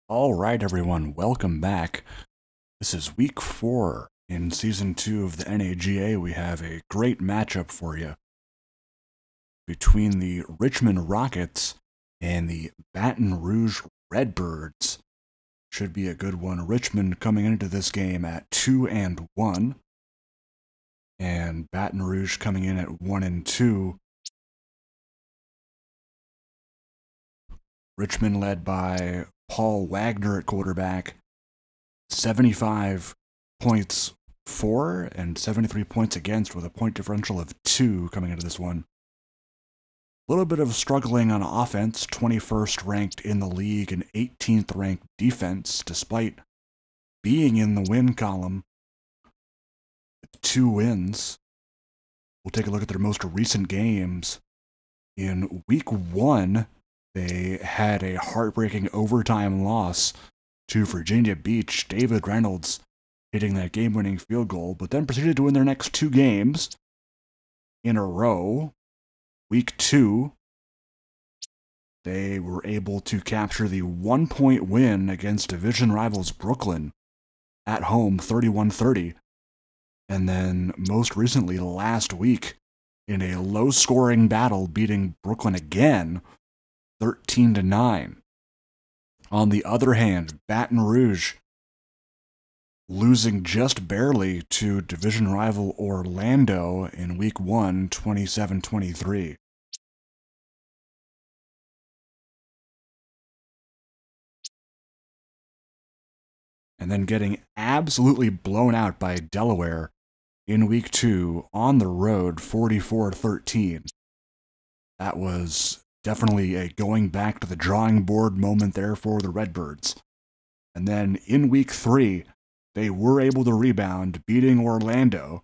All right, everyone, welcome back. This is week 4 in season 2 of the NAGA. We have a great matchup for you between the Richmond Rockets and the Baton Rouge Redbirds. Should be a good one. Richmond coming into this game at 2-1, and Baton Rouge coming in at 1-2. Richmond led by Paul Wagner at quarterback, 75 points for and 73 points against, with a point differential of 2 coming into this one. A little bit of struggling on offense, 21st ranked in the league and 18th ranked defense, despite being in the win column with 2 wins. We'll take a look at their most recent games. In week 1, they had a heartbreaking overtime loss to Virginia Beach. David Reynolds hitting that game-winning field goal, but then proceeded to win their next 2 games in a row. Week 2, they were able to capture the 1-point win against division rivals Brooklyn at home, 31-30. And then most recently, last week, in a low-scoring battle, beating Brooklyn again, 13-9. On the other hand, Baton Rouge losing just barely to division rival Orlando in week 1, 27-23. And then getting absolutely blown out by Delaware in week 2 on the road, 44-13. That was definitely a going back to the drawing board moment there for the Redbirds. And then in week 3, they were able to rebound, beating Orlando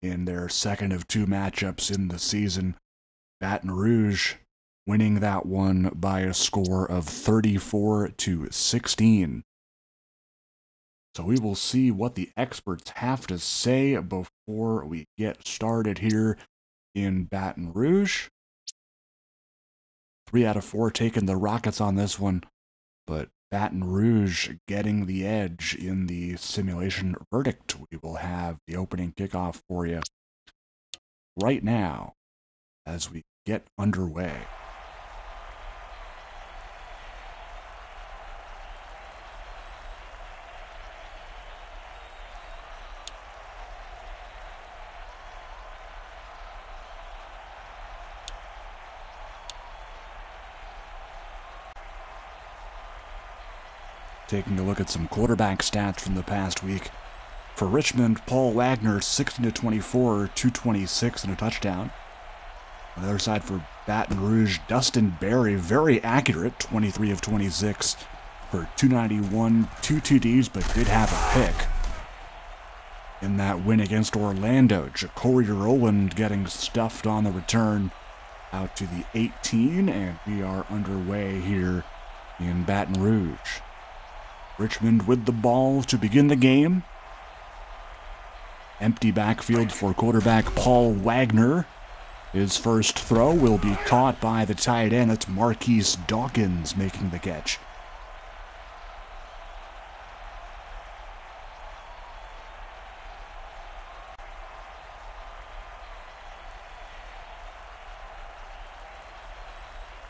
in their second of 2 matchups in the season. Baton Rouge winning that one by a score of 34-16. So we will see what the experts have to say before we get started here in Baton Rouge. 3 out of 4 taking the Rockets on this one, but Baton Rouge getting the edge in the simulation verdict. We will have the opening kickoff for you right now as we get underway. Taking a look at some quarterback stats from the past week. For Richmond, Paul Wagner, 16-24, 226 and a touchdown. On the other side for Baton Rouge, Dustin Berry, very accurate, 23 of 26 for 291, 2 TDs, but did have a pick. In that win against Orlando, Ja'Cory Rowland getting stuffed on the return out to the 18, and we are underway here in Baton Rouge. Richmond with the ball to begin the game. Empty backfield for quarterback Paul Wagner. His first throw will be caught by the tight end. That's Marquise Dawkins making the catch.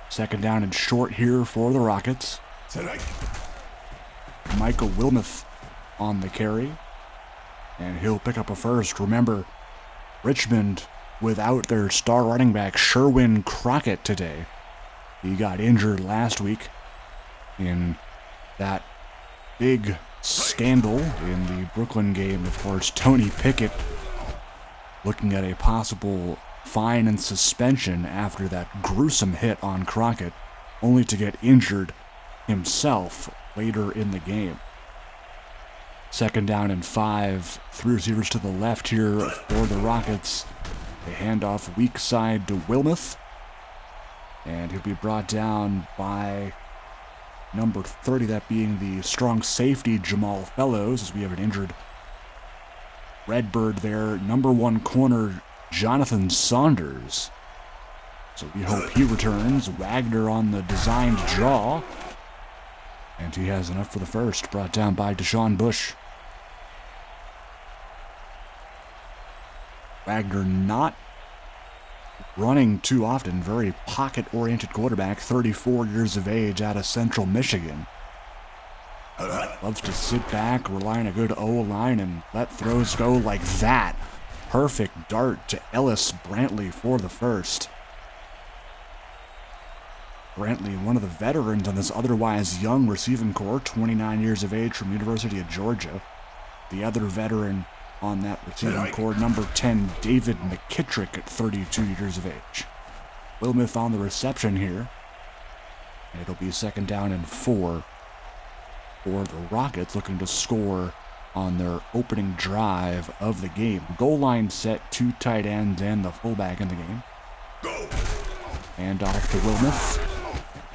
Second down and short here for the Rockets. Michael Wilmoth on the carry, and he'll pick up a first. Remember, Richmond without their star running back Sherwin Crockett today. He got injured last week in that big scandal in the Brooklyn game. Of course, Tony Pickett looking at a possible fine and suspension after that gruesome hit on Crockett, only to get injured himself later in the game. Second down and 5. 3 receivers to the left here for the Rockets. They hand off weak side to Wilmoth, and he'll be brought down by number 30, that being the strong safety Jamal Fellows, as we have an injured Redbird there. Number 1 corner Jonathan Saunders. So we hope he returns. Wagner on the designed draw. And he has enough for the first, brought down by Deshaun Bush. Wagner not running too often, very pocket-oriented quarterback, 34 years of age out of Central Michigan. Loves to sit back, rely on a good O-line, and let throws go like that. Perfect dart to Ellis Brantley for the first. Brantley, one of the veterans on this otherwise young receiving corps, 29 years of age from University of Georgia. The other veteran on that receiving corps, number 10, David McKittrick, at 32 years of age. Wilmoth on the reception here. And it'll be 2nd down and 4 for the Rockets, looking to score on their opening drive of the game. Goal line set, 2 tight ends and the fullback in the game. And off to Wilmoth.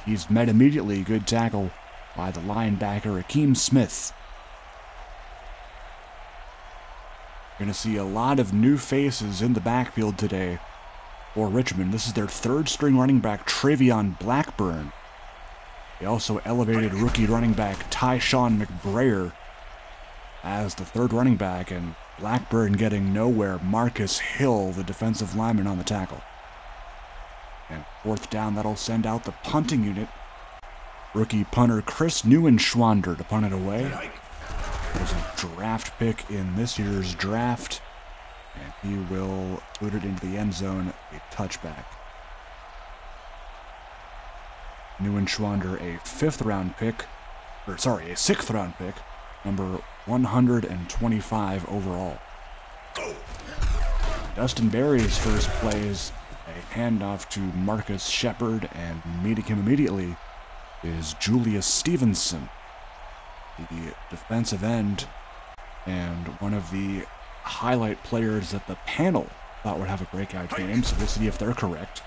He's met immediately. Good tackle by the linebacker, Akeem Smith. Going to see a lot of new faces in the backfield today for Richmond. This is their 3rd string running back, Travion Blackburn. They also elevated rookie running back Tyshawn McBrayer as the 3rd running back, and Blackburn getting nowhere. Marcus Hill, the defensive lineman, on the tackle. And 4th down, that'll send out the punting unit. Rookie punter Chris Neuenschwander to punt it away. There's a draft pick in this year's draft, and he will boot it into the end zone, a touchback. Neuenschwander, a 6th round pick, number 125 overall. Dustin Berry's first play is a handoff to Marcus Shepard, and meeting him immediately is Julius Stevenson, the defensive end, and one of the highlight players that the panel thought would have a breakout game, so we'll see if they're correct.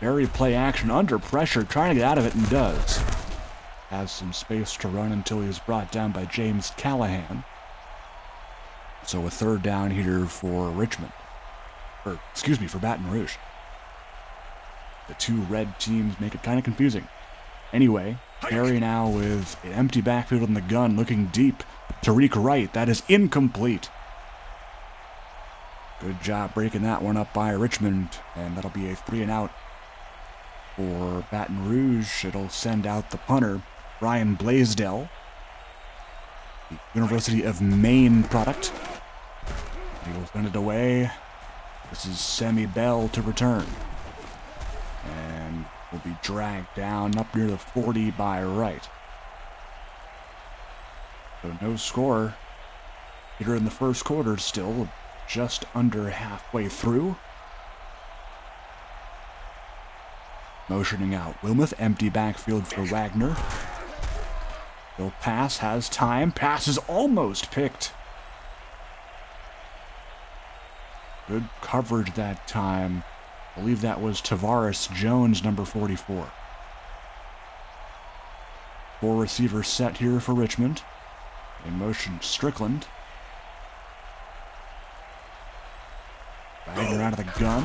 Berry play action under pressure, trying to get out of it, and does. Has some space to run until he's brought down by James Callahan. So a 3rd down here for Richmond. For Baton Rouge. The 2 red teams make it kind of confusing. Anyway, Berry now with an empty backfield in the gun, looking deep. Tariq Wright, that is incomplete. Good job breaking that one up by Richmond, and that'll be a 3-and-out for Baton Rouge. It'll send out the punter, Brian Blaisdell, the University of Maine product. He will send it away. This is Sammy Bell to return. And will be dragged down up near the 40 by Wright. So no score here in the first quarter, still just under halfway through. Motioning out Wilmoth, empty backfield for Wagner. He'll pass, has time, pass is almost picked. Good coverage that time. I believe that was Tavares Jones, number 44. 4 receivers set here for Richmond. In motion, Strickland. Wagner out of the gun.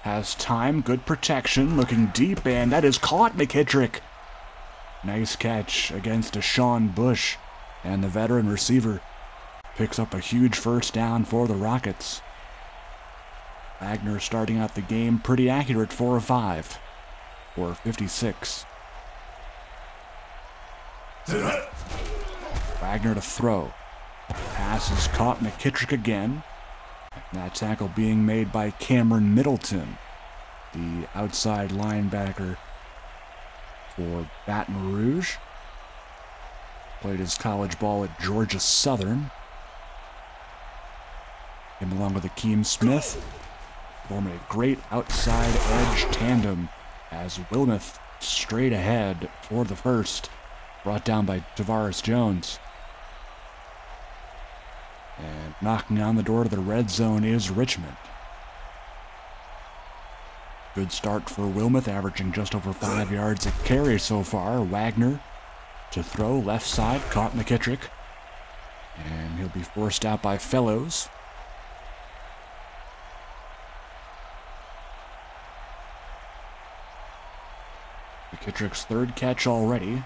Has time, good protection, looking deep, and that is caught, McKittrick. Nice catch against Deshaun Bush. And the veteran receiver picks up a huge 1st down for the Rockets. Wagner starting out the game pretty accurate, 4 of 5 for 56. Wagner to throw. Pass is caught, McKittrick again. That tackle being made by Cameron Middleton, the outside linebacker for Baton Rouge. Played his college ball at Georgia Southern. Him along with Akeem Smith form a great outside edge tandem as Wilmoth straight ahead for the first, brought down by Tavares Jones. And knocking on the door to the red zone is Richmond. Good start for Wilmoth, averaging just over 5 yards a carry so far. Wagner to throw, left side, caught McKittrick. And he'll be forced out by Fellows. McKittrick's 3rd catch already.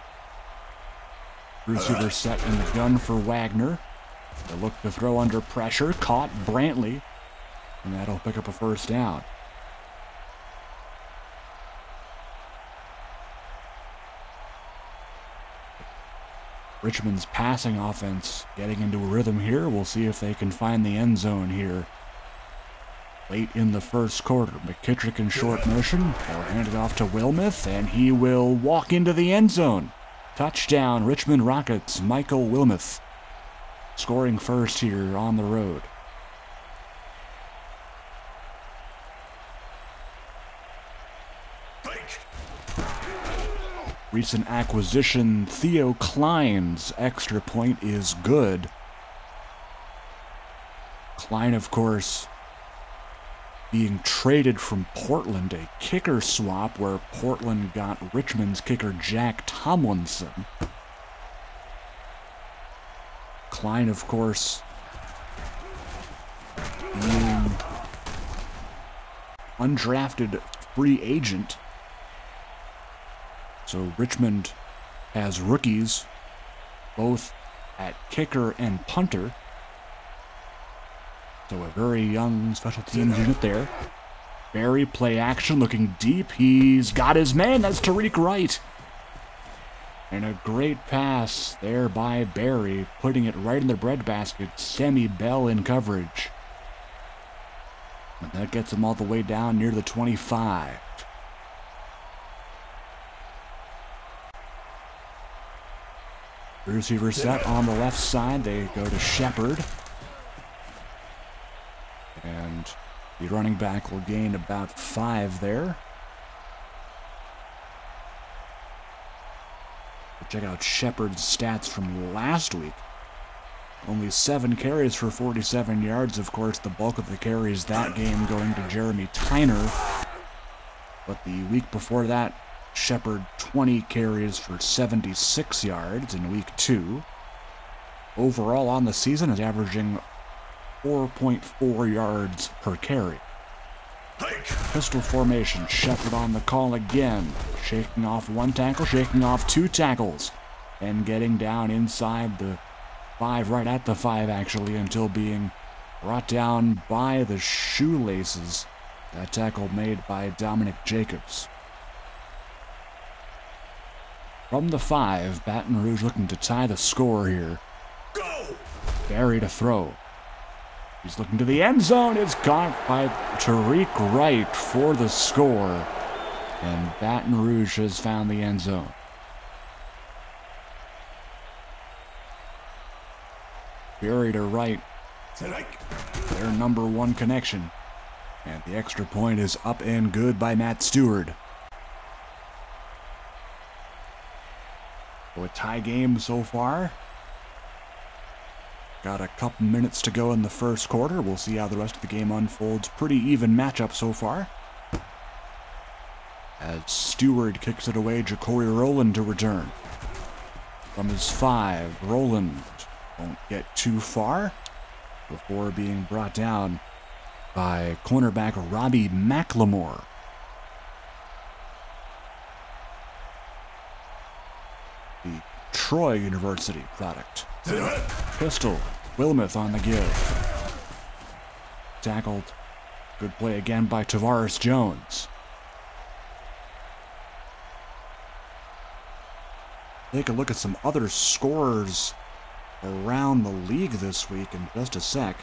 Receiver set in the gun for Wagner. They look to throw under pressure. Caught Brantley. And that'll pick up a first down. Richmond's passing offense getting into a rhythm here. We'll see if they can find the end zone here. Late in the first quarter, McKittrick in short motion. They'll hand it off to Wilmoth, and he will walk into the end zone. Touchdown, Richmond Rockets, Michael Wilmoth. Scoring first here on the road. Recent acquisition, Theo Klein's extra point is good. Klein, of course, being traded from Portland, a kicker swap where Portland got Richmond's kicker Jack Tomlinson. Klein, of course, being undrafted free agent. So Richmond has rookies, both at kicker and punter. So a very young special teams unit there. Barry play action, looking deep. He's got his man. That's Tariq Wright. And a great pass there by Barry, putting it right in the breadbasket. Sammy Bell in coverage. And that gets him all the way down near the 25. Receiver set on the left side. They go to Shepard. And the running back will gain about 5 there. Check out Shepard's stats from last week. Only 7 carries for 47 yards. Of course, the bulk of the carries that game going to Jeremy Tyner. But the week before that, Shepard 20 carries for 76 yards in week 2. Overall on the season is averaging 4.4 yards per carry. Pistol formation, Shepard on the call again. Shaking off 1 tackle, shaking off 2 tackles. And getting down inside the 5, right at the 5 actually, until being brought down by the shoelaces. That tackle made by Dominic Jacobs. From the 5, Baton Rouge looking to tie the score here. Go! Barry to throw. He's looking to the end zone. It's caught by Tariq Wright for the score. And Baton Rouge has found the end zone. Barry to Wright. Their number 1 connection. And the extra point is up and good by Matt Stewart. So a tie game so far. Got a couple minutes to go in the first quarter. We'll see how the rest of the game unfolds. Pretty even matchup so far. As Stewart kicks it away, Ja'Cory Rowland to return. From his 5, Rowland won't get too far before being brought down by cornerback Robbie McLemore. The Troy University product. Pistol, Wilmoth on the give. Tackled. Good play again by Tavares Jones. Take a look at some other scorers around the league this week in just a sec.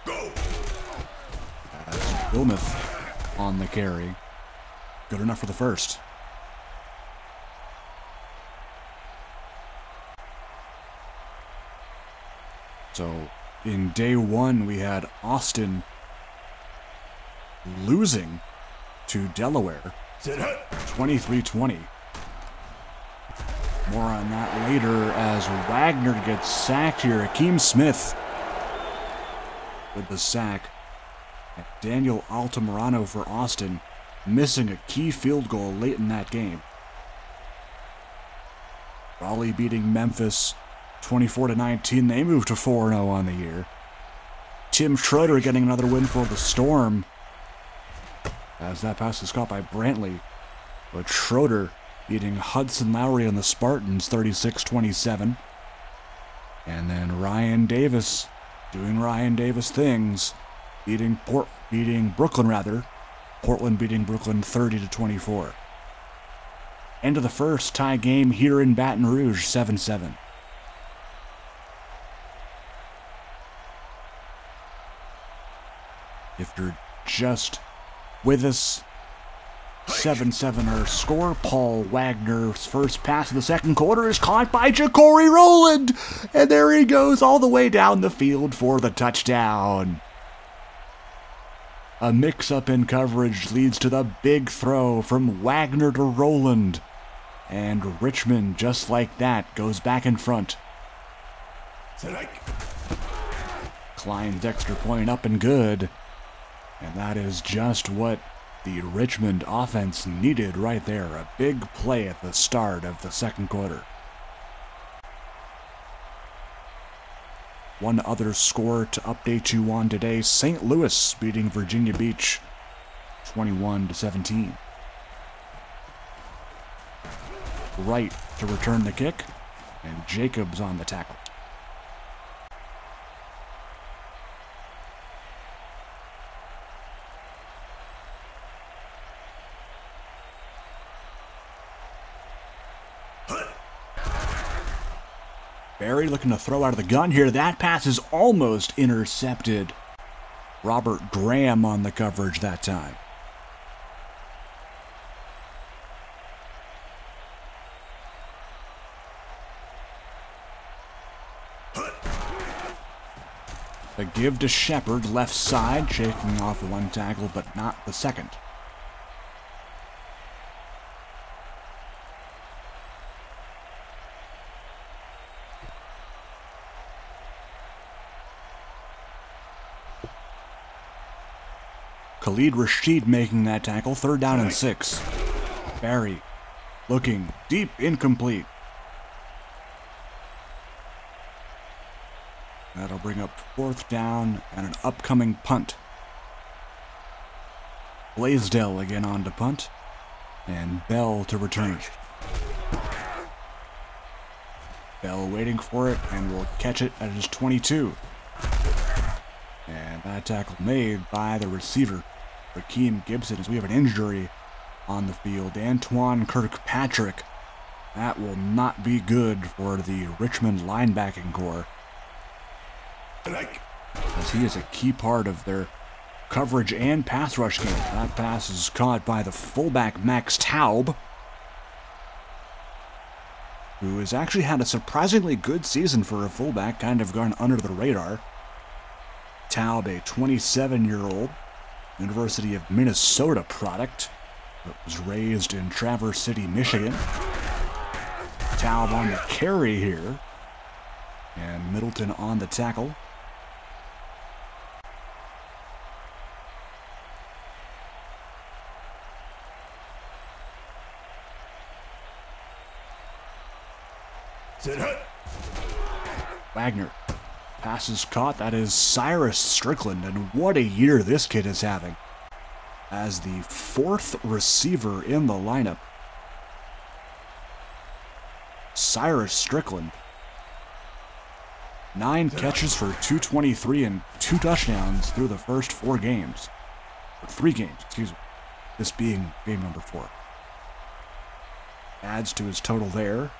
Go! As Wilmoth on the carry. Good enough for the first. So, in day 1, we had Austin losing to Delaware, 23-20. More on that later as Wagner gets sacked here. Akeem Smith with the sack. And Daniel Altamirano for Austin, missing a key field goal late in that game. Raleigh beating Memphis 24-19. They move to 4-0 on the year. Tim Schroeder getting another win for the Storm as that pass is caught by Brantley. But Schroeder beating Hudson Lowry and the Spartans 36-27. And then Ryan Davis doing Ryan Davis things, beating Brooklyn rather. Portland beating Brooklyn 30-24. End of the first, tie game here in Baton Rouge, 7-7. If you're just with us, 7-7 our score. Paul Wagner's first pass of the second quarter is caught by Ja'Cory Rowland, and there he goes all the way down the field for the touchdown. A mix-up in coverage leads to the big throw from Wagner to Rowland, and Richmond, just like that, goes back in front. Klein Dexter point up and good, and that is just what the Richmond offense needed right there. A big play at the start of the second quarter. One other score to update you on today. St. Louis beating Virginia Beach 21-17. Wright to return the kick, and Jacobs on the tackle. Barry looking to throw out of the gun here. That pass is almost intercepted. Robert Graham on the coverage that time. A give to Shepard, left side, shaking off one tackle, but not the second. Khalid Rashid making that tackle, 3rd down and 6. Barry looking deep, incomplete. That'll bring up 4th down and an upcoming punt. Blaisdell again on to punt, and Bell to return. Bell waiting for it, and will catch it at his 22. And that tackle made by the receiver, Rakeem Gibson, as we have an injury on the field. Antoine Kirkpatrick. That will not be good for the Richmond linebacking core, as he is a key part of their coverage and pass rush game. That pass is caught by the fullback Max Taub, who has actually had a surprisingly good season for a fullback, kind of gone under the radar. Taub, a 27-year-old University of Minnesota product that was raised in Traverse City, Michigan. Taub on the carry here, and Middleton on the tackle. Wagner. Pass is caught. That is Cyrus Strickland, and what a year this kid is having as the 4th receiver in the lineup. Cyrus Strickland. 9 catches for 223 and 2 touchdowns through the first 4 games. 3 games, excuse me. This being game number 4. Adds to his total there.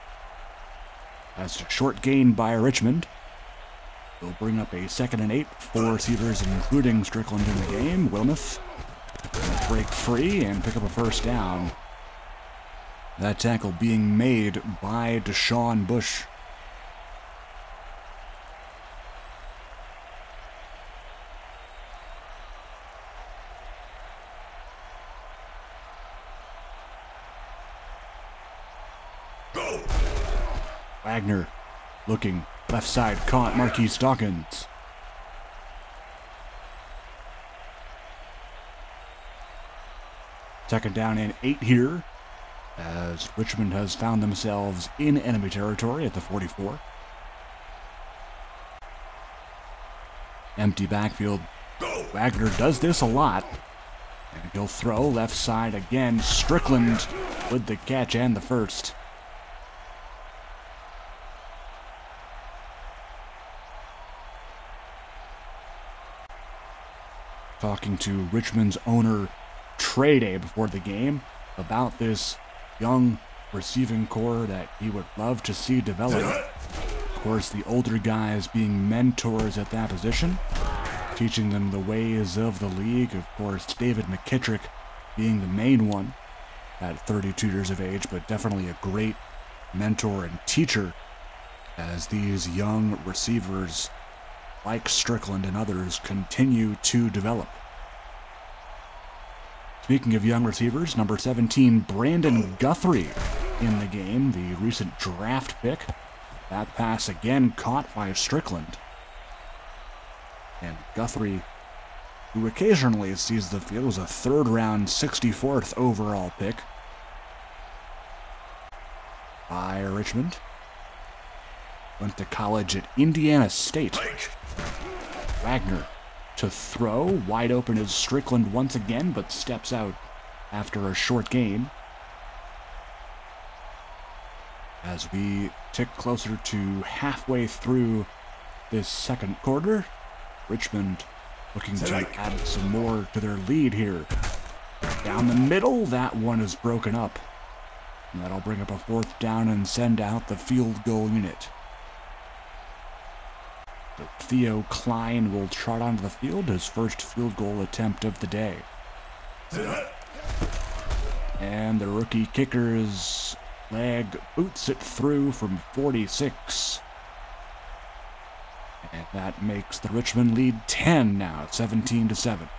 That's a short gain by Richmond. They'll bring up a 2nd and 8. 4 receivers, including Strickland in the game. Wilmoth gonna break free and pick up a 1st down. That tackle being made by Deshaun Bush. Wagner looking left side, caught Marquise Dawkins. Second down and 8 here, as Richmond has found themselves in enemy territory at the 44. Empty backfield. Wagner does this a lot. And he'll throw left side again. Strickland with the catch and the first. Talking to Richmond's owner Trey Day before the game about this young receiving core that he would love to see develop. Of course, the older guys being mentors at that position, teaching them the ways of the league. Of course, David McKittrick being the main one at 32 years of age, but definitely a great mentor and teacher as these young receivers like Strickland and others continue to develop. Speaking of young receivers, number 17, Brandon Guthrie in the game, the recent draft pick. That pass again caught by Strickland. And Guthrie, who occasionally sees the field, was a third-round, 64th overall pick by Richmond. Went to college at Indiana State. Wagner to throw. Wide open is Strickland once again, but steps out after a short gain. As we tick closer to halfway through this second quarter, Richmond looking to add some more to their lead here. Down the middle, that one is broken up. And that'll bring up a fourth down and send out the field goal unit. So Theo Klein will trot onto the field, his first field goal attempt of the day. And the rookie kicker's leg boots it through from 46. And that makes the Richmond lead 10 now, 17-7.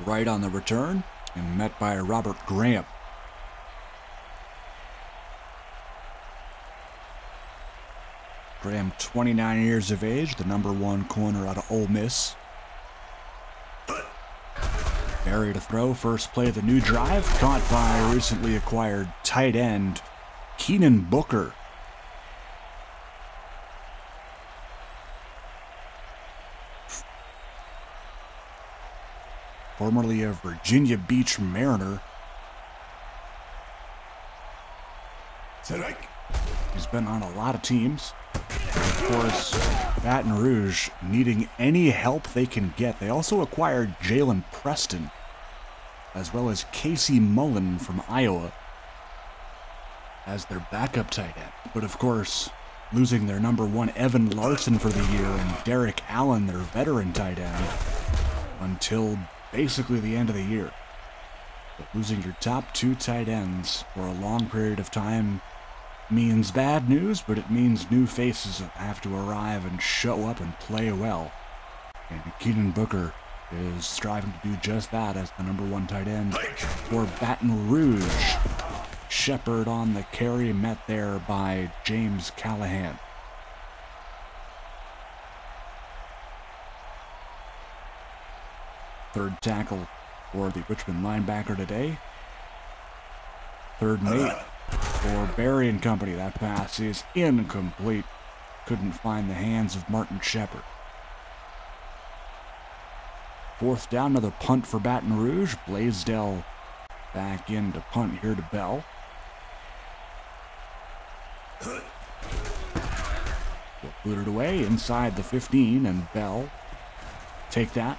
Right on the return, and met by Robert Graham. Graham, 29 years of age, the number one corner out of Ole Miss. Barry to throw, first play of the new drive, caught by recently acquired tight end Keenan Booker. Formerly a Virginia Beach Mariner. He's been on a lot of teams. Of course, Baton Rouge needing any help they can get. They also acquired Jalen Preston, as well as Casey Mullen from Iowa as their backup tight end. But of course, losing their number one Evan Larson for the year and Derek Allen, their veteran tight end, until basically the end of the year. But losing your top two tight ends for a long period of time means bad news, but it means new faces have to arrive and show up and play well. And Keenan Booker is striving to do just that as the number one tight end for Baton Rouge. Shepard on the carry, met there by James Callahan. Third tackle for the Richmond linebacker today. Third and 8 for Barry and company. That pass is incomplete. Couldn't find the hands of Martin Shepard. Fourth down, another punt for Baton Rouge. Blaisdell back in to punt here to Bell. Booted away inside the 15, and Bell take that.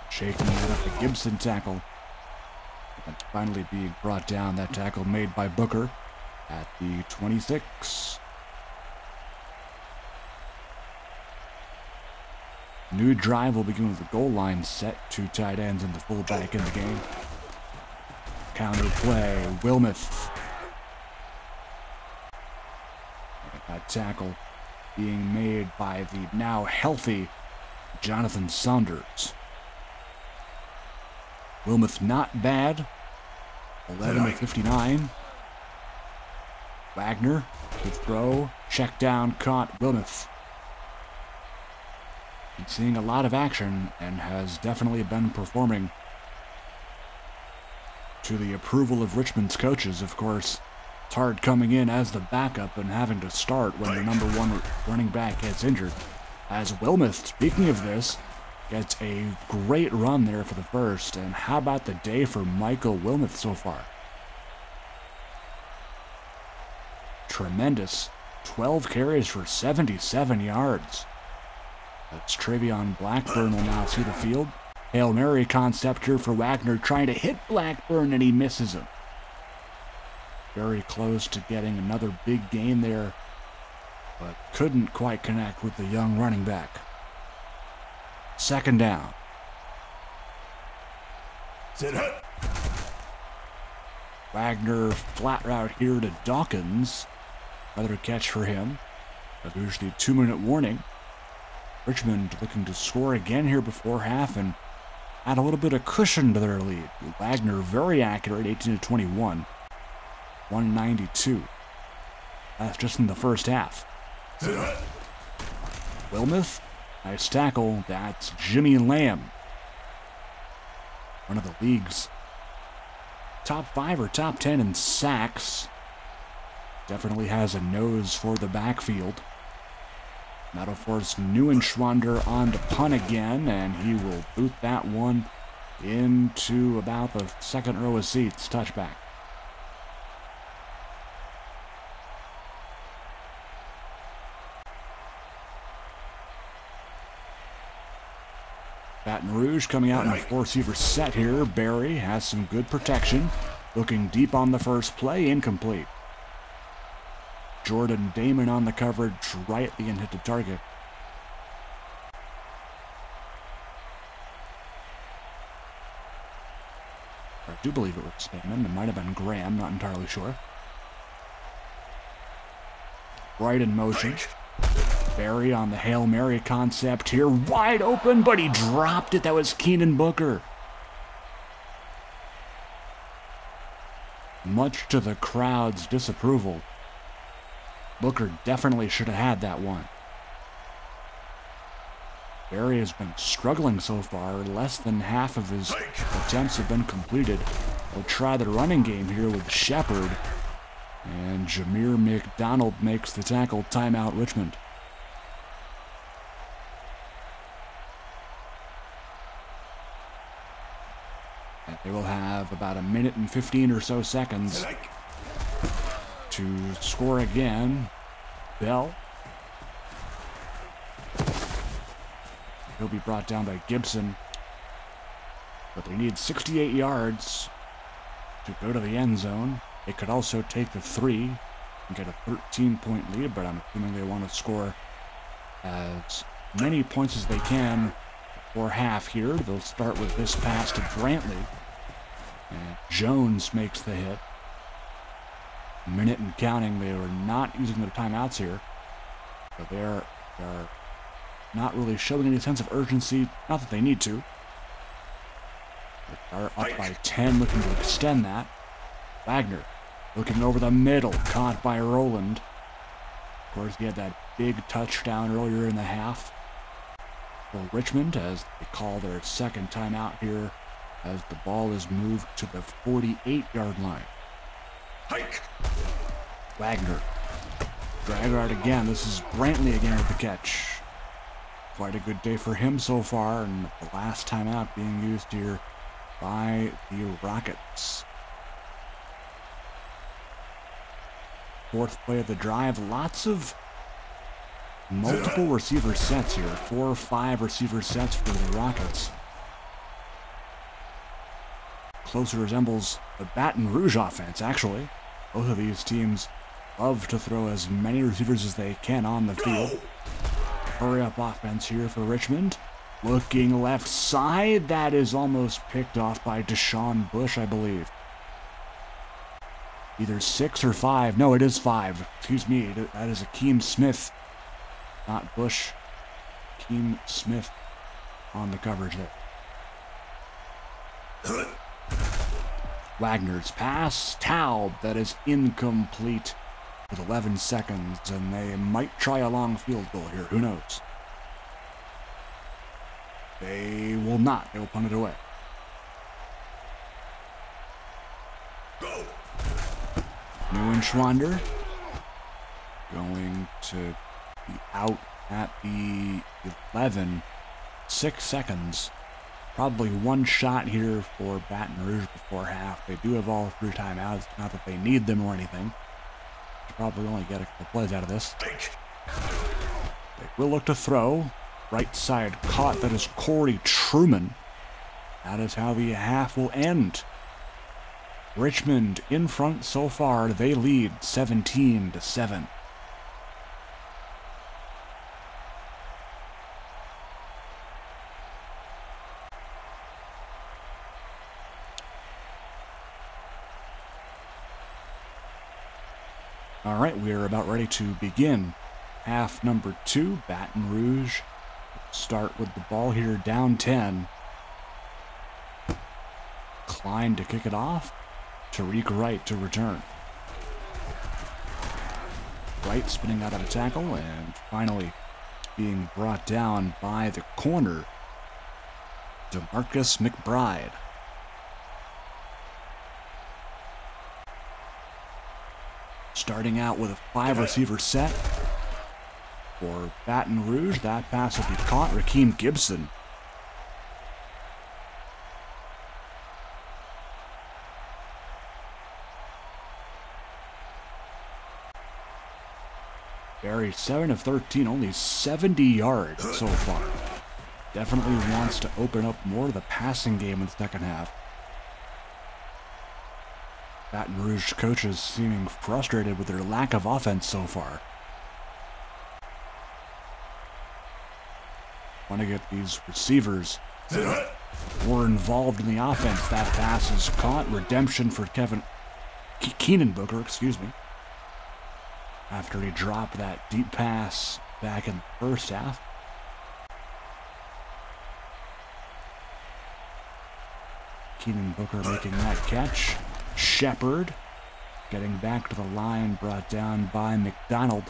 Shaking that up, the Gibson tackle. And finally being brought down, that tackle made by Booker at the 26. New drive will begin with the goal line set. Two tight ends and the fullback in the game. Counter play, Wilmoth. And that tackle being made by the now healthy Jonathan Saunders. Wilmoth not bad. 11-59. Wagner to throw. Check down, caught Wilmoth. Been seeing a lot of action and has definitely been performing to the approval of Richmond's coaches, of course. It's hard coming in as the backup and having to start when your number one running back gets injured. As Wilmoth, speaking of this, gets a great run there for the first. And how about the day for Michael Wilmoth so far? Tremendous. 12 carries for 77 yards. That's Travion Blackburn will now see the field. Hail Mary concept here for Wagner, trying to hit Blackburn, and he misses him. Very close to getting another big gain there, but couldn't quite connect with the young running back. Second down. Wagner flat route here to Dawkins. Another catch for him. But usually a 2-minute warning. Richmond looking to score again here before half and add a little bit of cushion to their lead. Wagner very accurate, 18-21, 192. That's just in the first half. Wilmoth, nice tackle. That's Jimmy Lamb, one of the league's top 5 or top 10 in sacks. Definitely has a nose for the backfield. That'll force Neuenschwander on to punt again, and he will boot that one into about the second row of seats. Touchback. Baton Rouge coming out in a 4-receiver set here. Barry has some good protection. Looking deep on the first play, incomplete. Jordan Damon on the coverage, rightly and hit the target. I do believe it was Damon. It might have been Graham, not entirely sure. Right in motion. Barry on the Hail Mary concept here. Wide open, but he dropped it. That was Keenan Booker. Much to the crowd's disapproval, Booker definitely should have had that one. Barry has been struggling so far. Less than half of his attempts have been completed. He'll try the running game here with Shepard. And Jameer McDonald makes the tackle. Timeout, Richmond. And they will have about 1 minute and 15 or so seconds to score again. Bell. He'll be brought down by Gibson. But they need 68 yards to go to the end zone. They could also take the 3 and get a 13-point lead, but I'm assuming they want to score as many points as they can before half here. They'll start with this pass to Brantley. And Jones makes the hit. A minute and counting. They are not using their timeouts here. But they are not really showing any sense of urgency. Not that they need to. They are up by 10, looking to extend that. Wagner looking over the middle, caught by Rowland. Of course, he had that big touchdown earlier in the half for Richmond, as they call their second timeout here, as the ball is moved to the 48-yard line. Wagner. Drag route again. This is Brantley again with the catch. Quite a good day for him so far, and the last timeout being used here by the Rockets. Fourth play of the drive. Lots of multiple receiver sets here. 4 or 5 receiver sets for the Rockets. Closer resembles the Baton Rouge offense, actually. Both of these teams love to throw as many receivers as they can on the field. Hurry up offense here for Richmond. Looking left side. That is almost picked off by Deshaun Bush, I believe. Either 6 or 5. No, it is 5. Excuse me. That is Akeem Smith, not Bush. Akeem Smith on the coverage there. Wagner's pass. Taub. That is incomplete with 11 seconds, and they might try a long field goal here. Who knows? They will not. They will punt it away. Neuenschwander going to be out at the 11. 6 seconds. Probably one shot here for Baton Rouge before half. They do have all 3 timeouts. Not that they need them or anything. Should probably only get a couple plays out of this. They will look to throw. Right side caught. That is Corey Truman. That is how the half will end. Richmond in front so far. They lead 17-7. All right, we are about ready to begin half number 2. Baton Rouge start with the ball here, down 10. Klein to kick it off. Tariq Wright to return. Wright spinning out of a tackle and finally being brought down by the corner, DeMarcus McBride. Starting out with a 5-receiver set for Baton Rouge. That pass will be caught. Rakeem Gibson. Barry, 7 of 13, only 70 yards so far. Definitely wants to open up more of the passing game in the second half. Baton Rouge coaches seeming frustrated with their lack of offense so far. Want to get these receivers more involved in the offense. That pass is caught. Redemption for Keenan Booker, excuse me. After he dropped that deep pass back in the first half. Keenan Booker making that catch. Shepard getting back to the line, brought down by McDonald.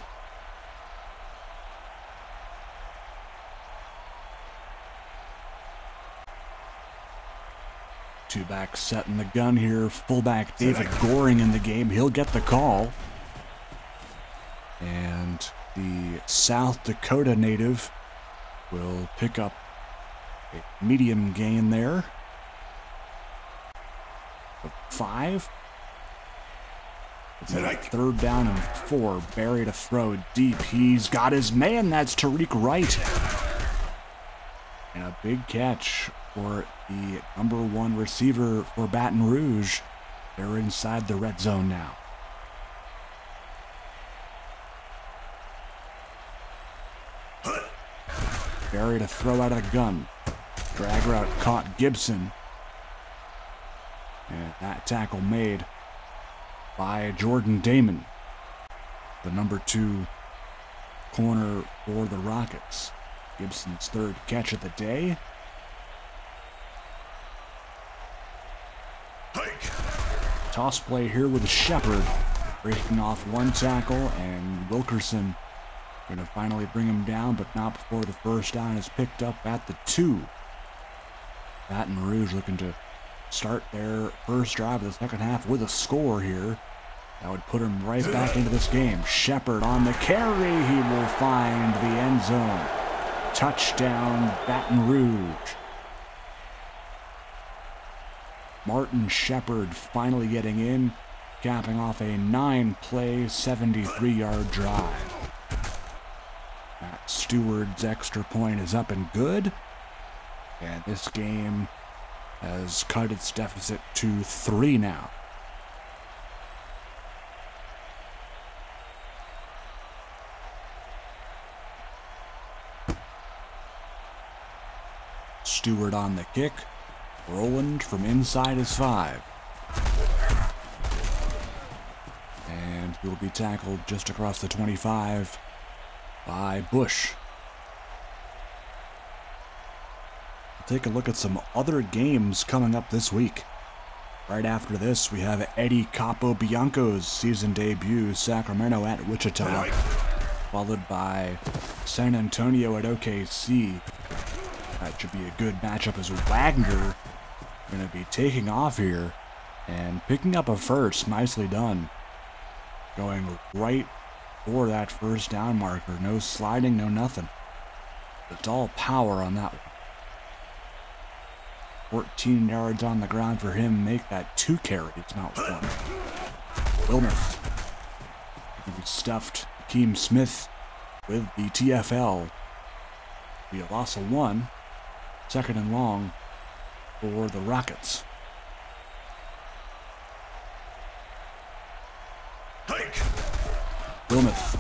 Two back set in the gun here. Fullback David Goring in the game. He'll get the call. And the South Dakota native will pick up a medium gain there. 5. It's a 3rd down and 4. Barry to throw deep. He's got his man. That's Tariq Wright. And a big catch for the number 1 receiver for Baton Rouge. They're inside the red zone now. Barry to throw out of the gun. Drag route caught Gibson. And that tackle made by Jordan Damon, the number 2 corner for the Rockets. Gibson's 3rd catch of the day. Toss play here with Shepard, breaking off 1 tackle, and Wilkerson going to finally bring him down, but not before the first down is picked up at the 2. Baton Rouge looking to start their first drive of the second half with a score here. That would put him right back into this game. Shepard on the carry. He will find the end zone. Touchdown, Baton Rouge. Martin Shepard finally getting in, capping off a 9-play, 73-yard drive. Matt Steward's extra point is up and good. And this game has cut its deficit to 3 now. Stewart on the kick. Roland from inside his 5. And he'll be tackled just across the 25 by Bush. Take a look at some other games coming up this week. Right after this, we have Eddie Capobianco's season debut, Sacramento at Wichita, followed by San Antonio at OKC. That should be a good matchup as Wagner going to be taking off here And picking up a first, nicely done. Going right for that first down marker. No sliding, no nothing. It's all power on that one. 14 yards on the ground for him. Make that 2 carries, not 1. Wilmer. He stuffed Akeem Smith with the TFL. Be a loss of 1. 2nd and long for the Rockets. Wilmeth.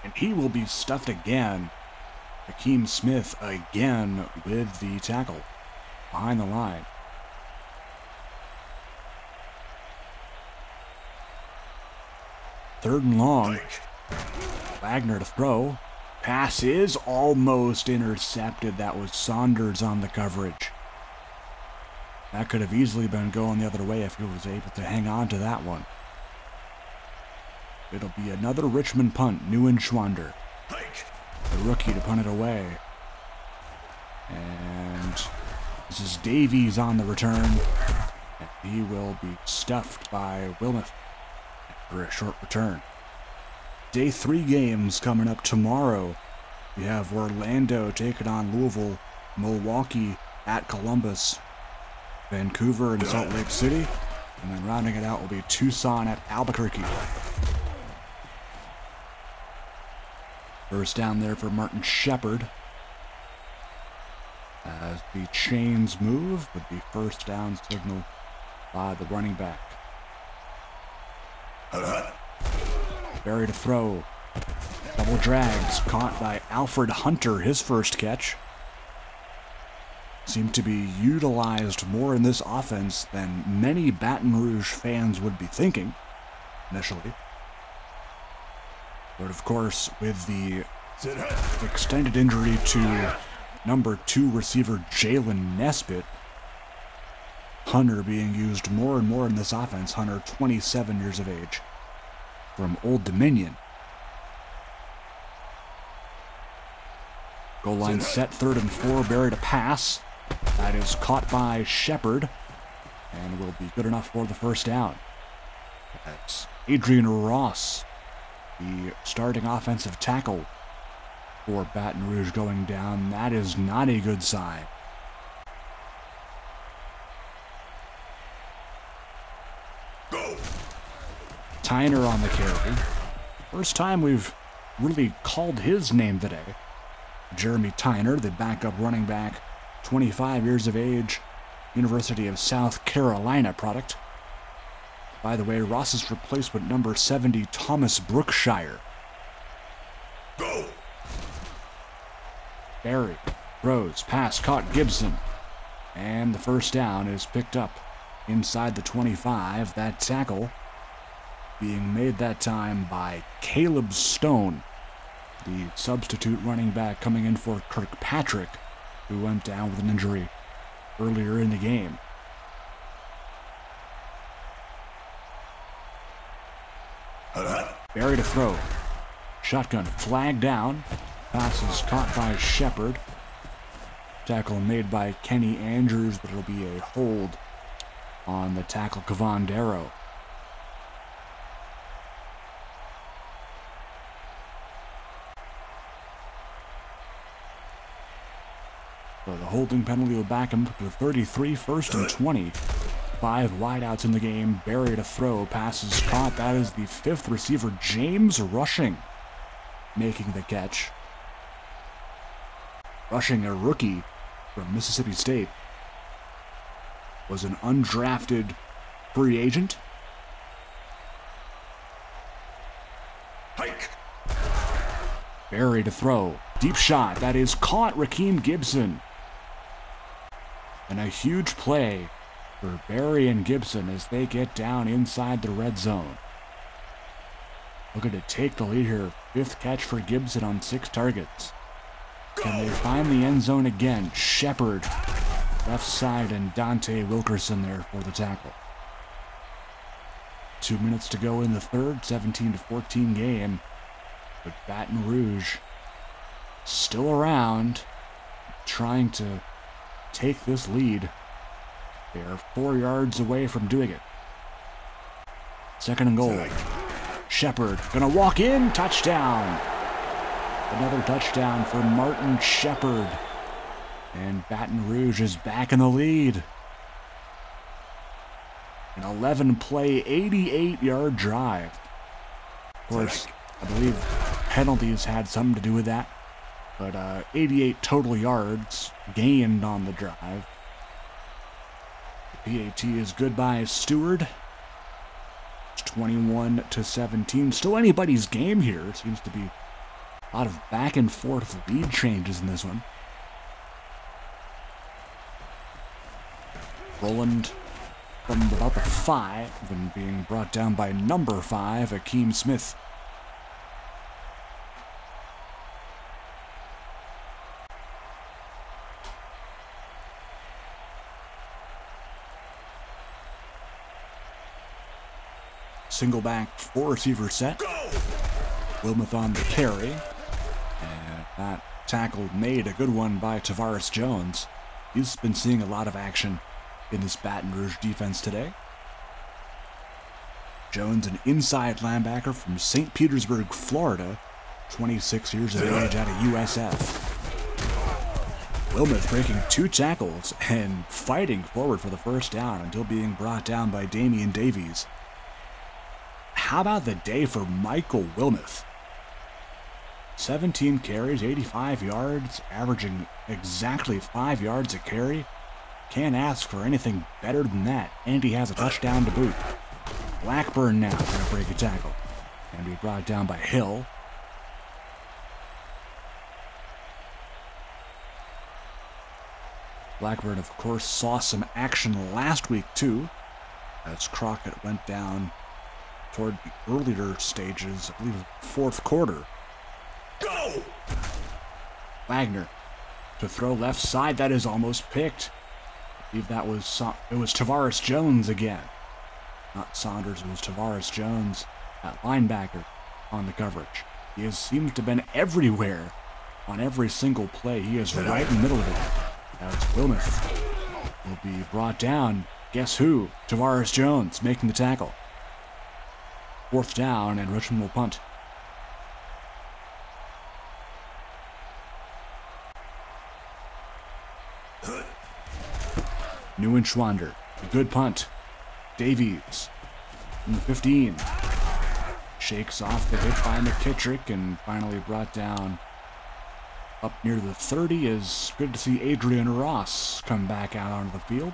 And he will be stuffed again. Akeem Smith again with the tackle behind the line. Third and long. Wagner to throw. Pass is almost intercepted. That was Saunders on the coverage. That could have easily been going the other way if he was able to hang on to that one. It'll be another Richmond punt. Neuenschwander, the rookie, to punt it away. And this is Davies on the return. And he will be stuffed by Wilmeth for a short return. Day 3 games coming up tomorrow. We have Orlando taking on Louisville, Milwaukee at Columbus, Vancouver and Salt Lake City, and then rounding it out will be Tucson at Albuquerque. First down there for Martin Shepard. As the chains move with the first down signal by the running back. Barry to throw. Double drags caught by Alfred Hunter, his first catch. Seemed to be utilized more in this offense than many Baton Rouge fans would be thinking initially. But of course, with the extended injury to number 2 receiver Jalen Nesbitt, Hunter being used more and more in this offense. Hunter, 27 years of age, from Old Dominion. Goal line set, 3rd and 4, Barry to pass. That is caught by Shepard and will be good enough for the first down. That's Adrian Ross, the starting offensive tackle for Baton Rouge, going down. That is not a good sign. Go. Tyner on the carry. First time we've really called his name today. Jeremy Tyner, the backup running back, 25 years of age, University of South Carolina product. By the way, Ross's replacement, number 70, Thomas Brookshire. Go. Barry throws, pass caught Gibson, and the first down is picked up inside the 25. That tackle being made that time by Caleb Stone, the substitute running back coming in for Kirkpatrick, who went down with an injury earlier in the game. Barry to throw. Shotgun flag down. Pass is caught by Shepard. Tackle made by Kenny Andrews, but it'll be a hold on the tackle, Kevon Darrow. So the holding penalty will back him up to 33, 1st and 20. 5 wideouts in the game. Barry to throw. Passes caught. That is the 5th receiver, James Rushing, making the catch. Rushing, a rookie from Mississippi State, was an undrafted free agent. Hike. Barry to throw. Deep shot. That is caught. Rakeem Gibson. And a huge play for Barry and Gibson as they get down inside the red zone. Looking to take the lead here. 5th catch for Gibson on 6 targets. Can they find the end zone again? Shepard, left side, and Dante Wilkerson there for the tackle. 2 minutes to go in the third, 17-14 game. But Baton Rouge still around, trying to take this lead. They are 4 yards away from doing it. 2nd and goal. Shepard gonna walk in, touchdown. Another touchdown for Martin Shepard. And Baton Rouge is back in the lead. An 11-play, 88-yard drive. Of course, I believe penalties had something to do with that. But 88 total yards gained on the drive. The PAT is good by Stewart. It's 21-17. Still anybody's game here. It seems to be a lot of back and forth lead changes in this one. Roland from about the 5 and being brought down by number 5, Akeem Smith. Single back, 4 receiver set. Wilmoth on the carry. And that tackle made, a good one by Tavares Jones. He's been seeing a lot of action in this Baton Rouge defense today. Jones, an inside linebacker from St. Petersburg, Florida, 26 years of age out of USF. Wilmoth breaking 2 tackles and fighting forward for the first down until being brought down by Damian Davies. How about the day for Michael Wilmoth? 17 carries, 85 yards, averaging exactly 5 yards a carry. Can't ask for anything better than that. And he has a touchdown to boot. Blackburn now going to break a tackle and be brought down by Hill. Blackburn, of course, saw some action last week, too, as Crockett went down toward the earlier stages, I believe, 4th quarter. Go! Wagner to throw left side. That is almost picked. I believe that was it was Tavares Jones again. Not Saunders, it was Tavares Jones at linebacker on the coverage. He seems to have been everywhere on every single play. He is right in the middle of it. That's Wilmoth. Will be brought down. Guess who? Tavares Jones making the tackle. 4th down, and Richmond will punt. Neuenschwander, a good punt. Davies from the 15. Shakes off the hit by McKittrick and finally brought down up near the 30. Is good to see Adrian Ross come back out onto the field.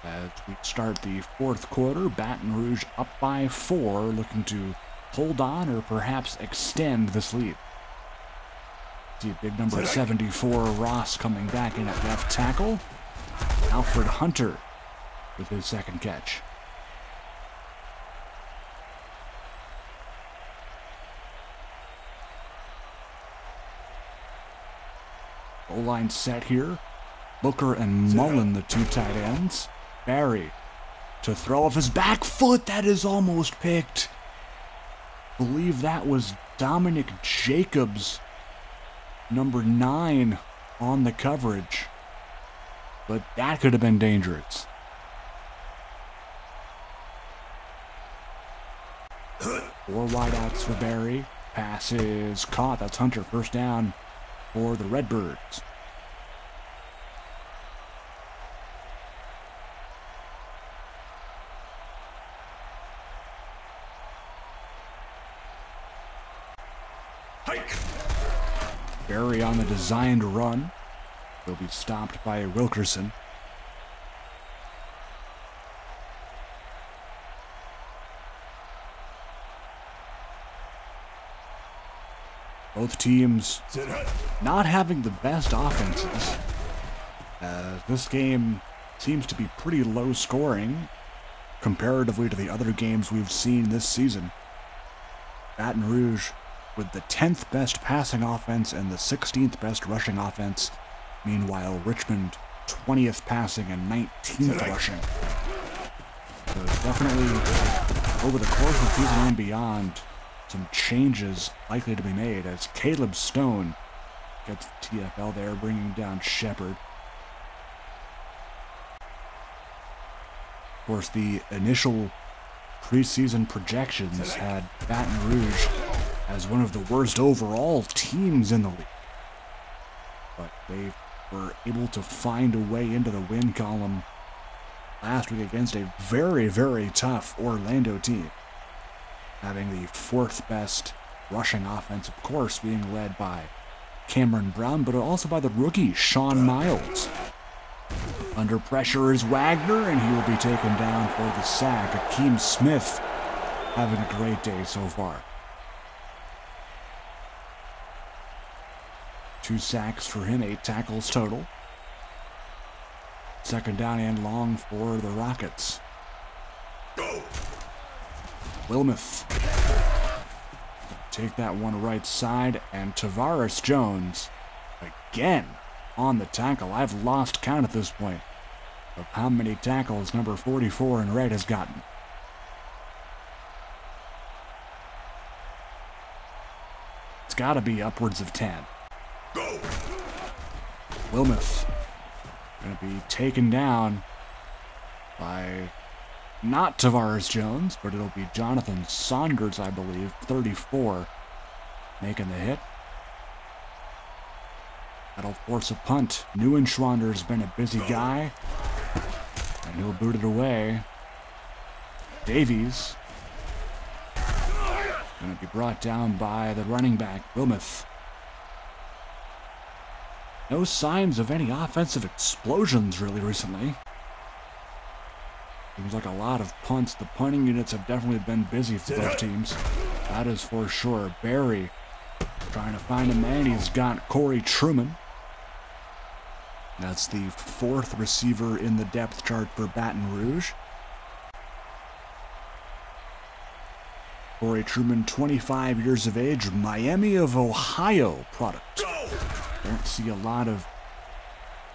As we start the 4th quarter, Baton Rouge up by 4, looking to hold on or perhaps extend this lead. See big number 74, Ross, coming back in at left tackle. Alfred Hunter with his 2nd catch. Goal line set here. Booker and Mullen, the 2 tight ends. Barry to throw off his back foot. That is almost picked. Believe that was Dominic Jacobs, number 9, on the coverage. But that could have been dangerous. Four wideouts for Barry. Pass is caught. That's Hunter. 1st down for the Redbirds. Barry on the designed run. Will be stopped by Wilkerson. Both teams not having the best offenses. This game seems to be pretty low scoring comparatively to the other games we've seen this season. Baton Rouge with the 10th best passing offense and the 16th best rushing offense. Meanwhile, Richmond 20th passing and 19th rushing. So definitely, over the course of the season and beyond, some changes likely to be made as Caleb Stone gets the TFL there, bringing down Shepard. Of course, the initial preseason projections had Baton Rouge as one of the worst overall teams in the league. But they were able to find a way into the win column last week against a very, very tough Orlando team, having the fourth best rushing offense, of course, being led by Cameron Brown, but also by the rookie Sean Miles. Under pressure is Wagner, and he will be taken down for the sack. Akeem Smith having a great day so far. 2 sacks for him, 8 tackles total. Second down and long for the Rockets. Wilmoth. Take that one right side, and Tavares Jones again on the tackle. I've lost count at this point of how many tackles number 44 in red has gotten. It's got to be upwards of 10. Wilmoth going to be taken down by not Tavares Jones, but it'll be Jonathan Saunders, I believe, 34, making the hit. That'll force a punt. Neuenschwander's been a busy guy, and he'll boot it away. Davies going to be brought down by the running back, Wilmoth. No signs of any offensive explosions really recently. Seems like a lot of punts. The punting units have definitely been busy for both teams. That is for sure. Barry trying to find a man. He's got Corey Truman. That's the 4th receiver in the depth chart for Baton Rouge. Corey Truman, 25 years of age, Miami of Ohio product. Don't see a lot of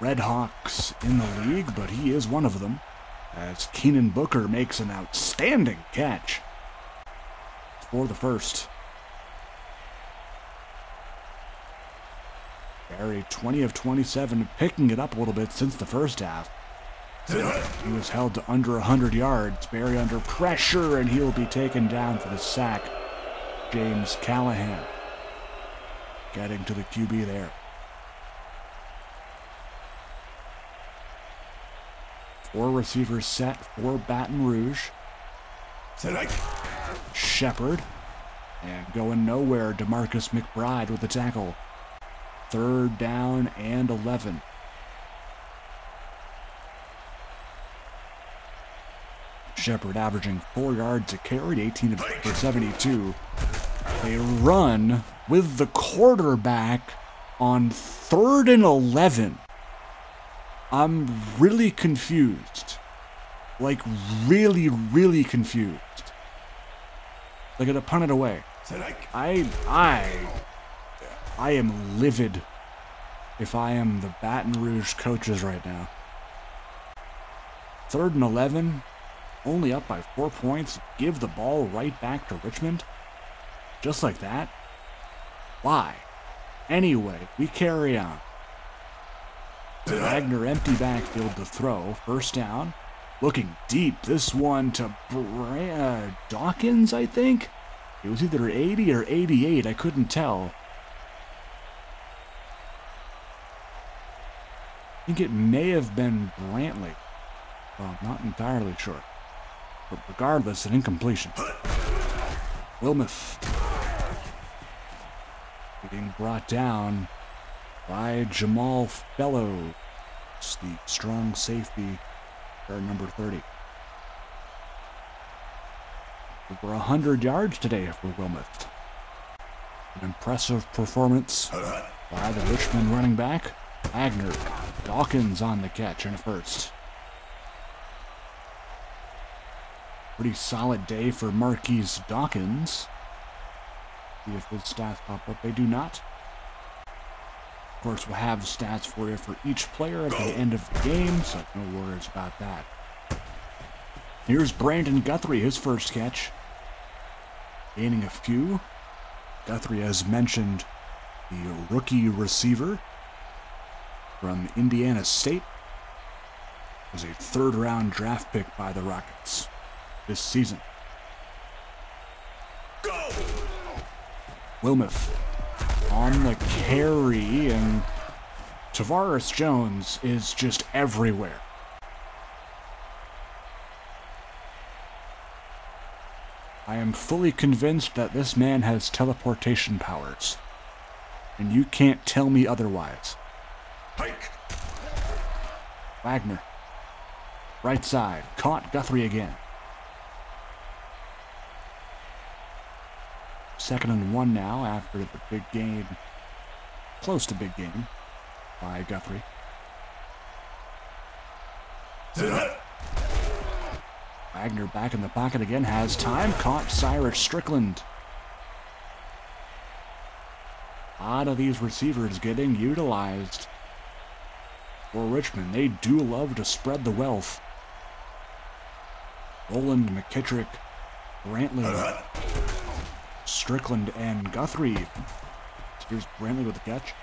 Red Hawks in the league, but he is one of them, as Keenan Booker makes an outstanding catch for the first. Barry, 20 of 27, picking it up a little bit since the first half. He was held to under 100 yards. Barry under pressure, and he'll be taken down for the sack. James Callahan getting to the QB there. 4 receivers set for Baton Rouge. Shepard, and going nowhere, DeMarcus McBride with the tackle. 3rd down and 11. Shepard averaging 4 yards a carry, 18 of 72. They run with the quarterback on 3rd and 11. I'm really confused. Like, really, really confused. They're gonna punt it away. I am livid if I am the Baton Rouge coaches right now. 3rd and 11, only up by 4 points. Give the ball right back to Richmond. Just like that. Why? Anyway, we carry on. Wagner empty backfield to throw. 1st down. Looking deep. This one to Dawkins, I think? It was either 80 or 88. I couldn't tell. I think it may have been Brantley. Well, I'm not entirely sure. But regardless, an incompletion. Wilmoth being brought down by Jamal Fellows, the strong safety, or number 30. Over 100 yards today for Wilmoth. An impressive performance by the Richmond running back. Wagner, Dawkins on the catch in a first. Pretty solid day for Marquise Dawkins. See if his stats pop up. They do not. Of course, we'll have stats for you for each player at the end of the game, so no worries about that. Here's Brandon Guthrie, his first catch. Gaining a few. Guthrie, as mentioned, the rookie receiver from Indiana State. Was a 3rd-round draft pick by the Rockets this season. Wilmoth on the carry, and Tavares Jones is just everywhere. I am fully convinced that this man has teleportation powers, and you can't tell me otherwise. Hike. Wagner, right side, caught Guthrie again. 2nd and 1 now after the big gain, close to big gain, by Guthrie. Wagner back in the pocket again, has time, caught Cyrus Strickland. A lot of these receivers getting utilized for Richmond. They do love to spread the wealth. Roland, McKittrick, Brantley, Strickland, and Guthrie. Here's Brantley with the catch.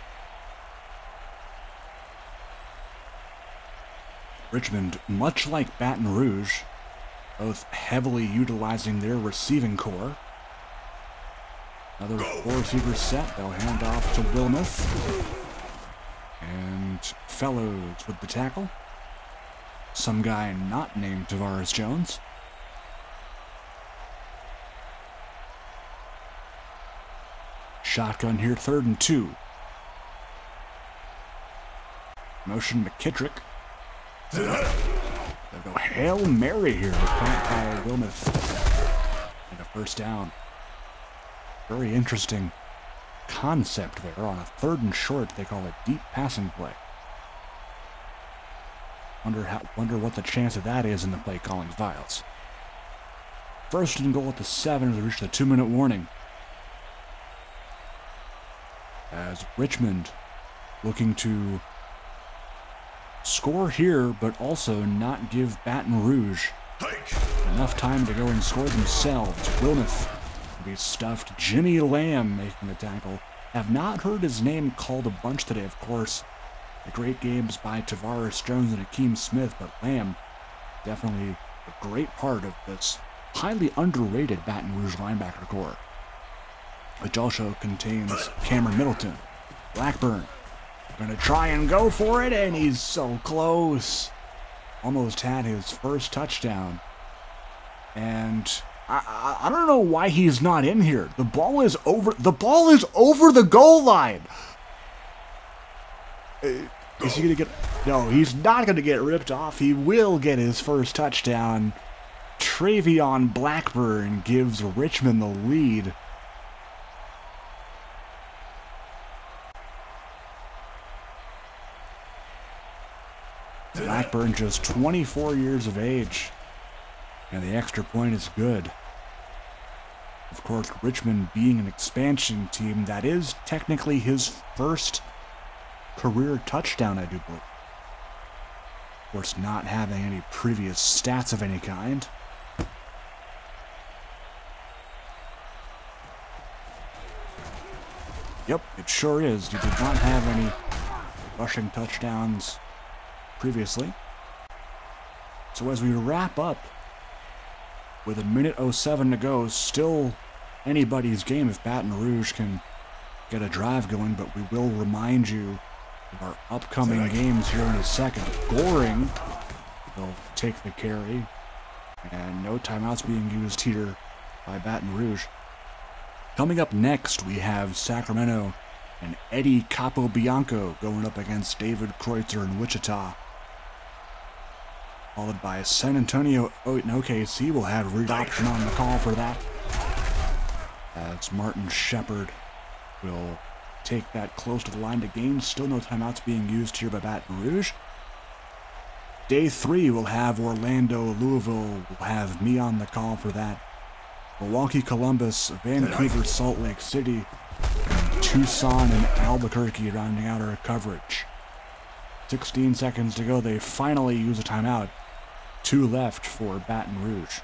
Richmond, much like Baton Rouge, both heavily utilizing their receiving core. Another 4 receivers set. They'll hand off to Wilmoth. And Fellows with the tackle. Some guy not named Tavares Jones. Shotgun here, 3rd and 2. Motion McKittrick. They'll go Hail Mary here, caught by Wilmoth. And a 1st down. Very interesting concept there. On a 3rd and short, they call it deep passing play. Wonder what the chance of that is in the play calling files. 1st and goal at the 7 as we reach the 2-minute warning. As Richmond looking to score here, but also not give Baton Rouge enough time to go and score themselves. Wilmoth will be stuffed. Jimmy Lamb making the tackle. Have not heard his name called a bunch today, of course. The great games by Tavares Jones and Akeem Smith, but Lamb definitely a great part of this highly underrated Baton Rouge linebacker core, which also contains Cameron Middleton. Blackburn gonna try and go for it, and he's so close. Almost had his first touchdown. And I don't know why he's not in here. The ball is over the goal line. Is he gonna get? No, he's not gonna get ripped off. He will get his first touchdown. Travion Blackburn gives Richmond the lead. Blackburn just 24 years of age, and the extra point is good. Of course, Richmond being an expansion team, that is technically his first career touchdown, I do believe. Of course, not having any previous stats of any kind. Yep, it sure is. He did not have any rushing touchdowns previously. So as we wrap up with 1:07 to go, still anybody's game if Baton Rouge can get a drive going, but we will remind you of our upcoming games here in a second. Goring will take the carry, and no timeouts being used here by Baton Rouge. Coming up next, we have Sacramento and Eddie Capobianco going up against David Kreutzer in Wichita. Followed by San Antonio and OKC. We'll have read option on the call for that, as Martin Shepard will take that close to the line to gain. Still no timeouts being used here by Baton Rouge. Day 3 will have Orlando, Louisville. We'll have me on the call for that. Milwaukee, Columbus, Vancouver, Salt Lake City, and Tucson and Albuquerque rounding out our coverage. 16 seconds to go. They finally use a timeout. 2 left for Baton Rouge.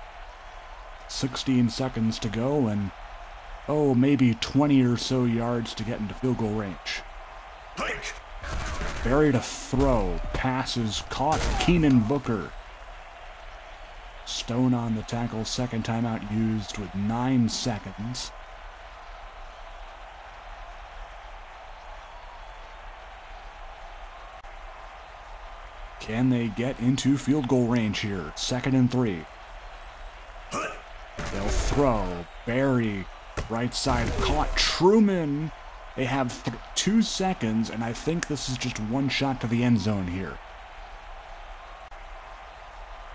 16 seconds to go, and maybe 20 or so yards to get into field goal range. Buried a throw. Passes caught. Keenan Booker. Stone on the tackle. Second timeout used with 9 seconds. Can they get into field goal range here? 2nd and 3. They'll throw. Barry, right side, caught. Truman. They have 2 seconds, and I think this is just one shot to the end zone here.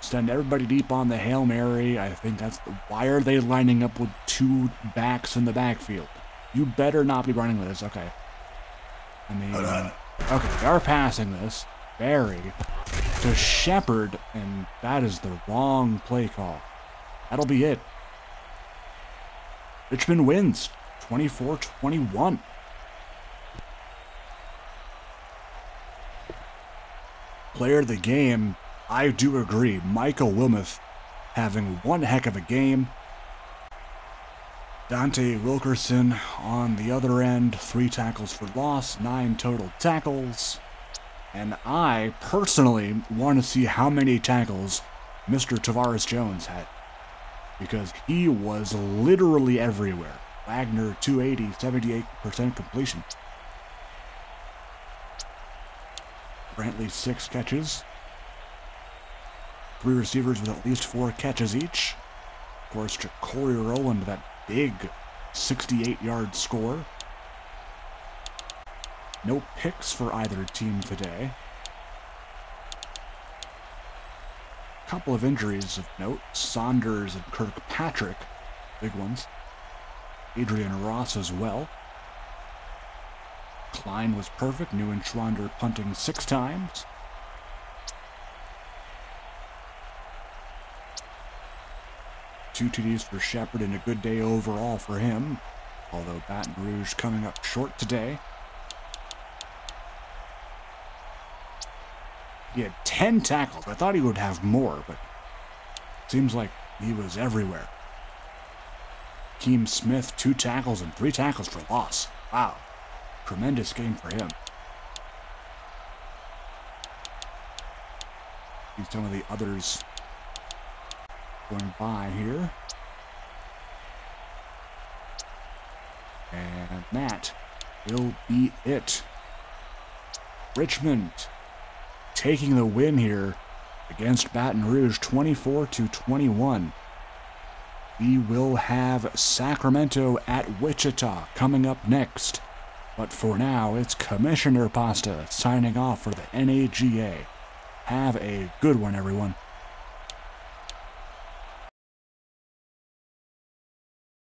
Send everybody deep on the Hail Mary. I think that's why are they lining up with 2 backs in the backfield? You better not be running this. Okay. I mean, okay, they are passing this. Barry to Shepard, and that is the wrong play call. That'll be it. Richmond wins 24-21. Player of the game, I do agree. Michael Wilmoth having one heck of a game. Dante Wilkerson on the other end, 3 tackles for loss, 9 total tackles. And I personally want to see how many tackles Mr. Tavares Jones had, because he was literally everywhere. Wagner, 280, 78% completion. Brantley, 6 catches. 3 receivers with at least 4 catches each. Of course, Corey Rowland, that big 68-yard score. No picks for either team today. Couple of injuries of note. Saunders and Kirkpatrick, big ones. Adrian Ross as well. Klein was perfect. Neuenschwander punting 6 times. Two TDs for Shepard and a good day overall for him. Although Baton Rouge coming up short today. He had 10 tackles. I thought he would have more, but seems like he was everywhere. Keem Smith, 2 tackles and 3 tackles for loss. Wow. Tremendous game for him. See some of the others going by here. And that will be it. Richmond taking the win here against Baton Rouge, 24-21. We will have Sacramento at Wichita coming up next. But for now, it's Commissioner Pasta signing off for the NAGA. Have a good one, everyone.